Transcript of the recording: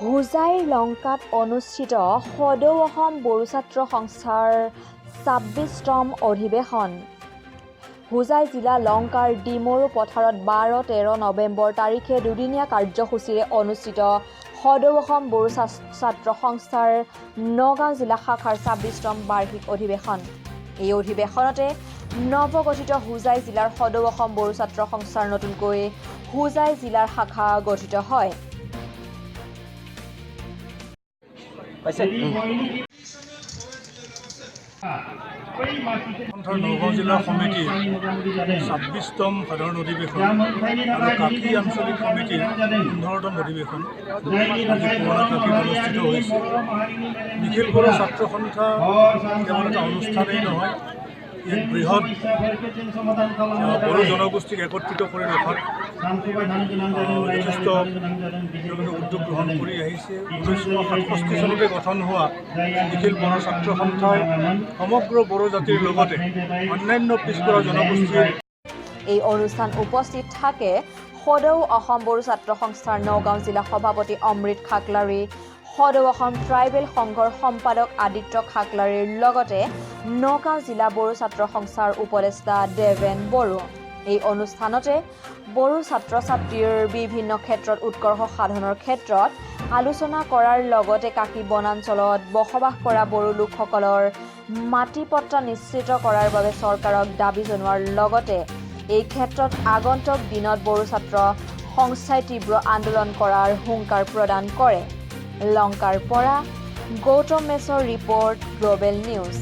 হোজাইৰ লংকাত অনুষ্ঠিত সদৌ অসম বড়ো ছাত্ৰ সংস্থাৰ ২৬তম অধিৱেশন। হোজাই জিলা লংকাৰ ডিমৰু পথাৰত ১২-১৩ নৱেম্বৰ তাৰিখে দুদিনীয়া কাৰ্যসূচীৰে অনুষ্ঠিত সদৌ অসম বড়ো ছাত্ৰ সংস্থাৰ নগাঁও জিলা শাখাৰ ২৬তম বাৰ্ষিক অধিৱেশন। এই অধিৱেশনতে নৱগঠিত হোজাই জিলাৰ সদৌ অসম বড়ো ছাত্ৰ সংস্থাৰ নতুনকৈ হোজাই জিলাৰ শাখা গঠিত হয়। নগাঁও জিলা সমিতিৰ ২৬তম সাধাৰণ অধিৱেশন আৰু কাকি আঞ্চলিক সমিতিৰ ১৫তম অধিৱেশন আজি পুৰণা কাকিত অনুষ্ঠিত হৈছে। নিখিল বড়ো ছাত্ৰ সন্থা কেৱল এটা অনুষ্ঠানেই নহয়, এক বৃহৎ বড়ো জনগোষ্ঠীক একত্ৰিত কৰি ৰখাত যথেষ্ট তেওঁলোকে উদ্যোগ গ্ৰহণ কৰি আহিছে। ১৯৬৭ চনতে গঠন হোৱা নিখিল বড়ো ছাত্ৰ সন্থাই সমগ্ৰ বড়ো জাতিৰ লগতে অন্যান্য পিছপৰা জনগোষ্ঠীৰ এই অনুষ্ঠান উপস্থিত থাকে সদৌ অসম বড়ো ছাত্ৰ সংস্থাৰ নগাঁও জিলা সভাপতি অমৃত খাকলাৰী, সদৌ অসম ট্ৰাইবেল সংঘৰ সম্পাদক আদিত্য খাকলাৰীৰ লগতে নগাঁও জিলা বড়ো ছাত্ৰ সংস্থাৰ উপদেষ্টা দেৱেন বড়ো। এই অনুষ্ঠানতে বড়ো ছাত্ৰ ছাত্ৰীৰ বিভিন্ন ক্ষেত্ৰত উৎকৰ্ষ সাধনৰ ক্ষেত্ৰত আলোচনা কৰাৰ লগতে কাকি বনাঞ্চলত বসবাস কৰা বড়ো লোকসকলৰ মাটি পট্টা নিশ্চিত কৰাৰ বাবে চৰকাৰক দাবী জনোৱাৰ লগতে এই ক্ষেত্ৰত আগন্তুক দিনত বড়ো ছাত্ৰ সংস্থাই তীব্ৰ আন্দোলন কৰাৰ হুংকাৰ প্ৰদান কৰে। লংকাৰ পৰা গৌতম মেছৰ ৰিপৰ্ট, গ্ল'বেল নিউজ।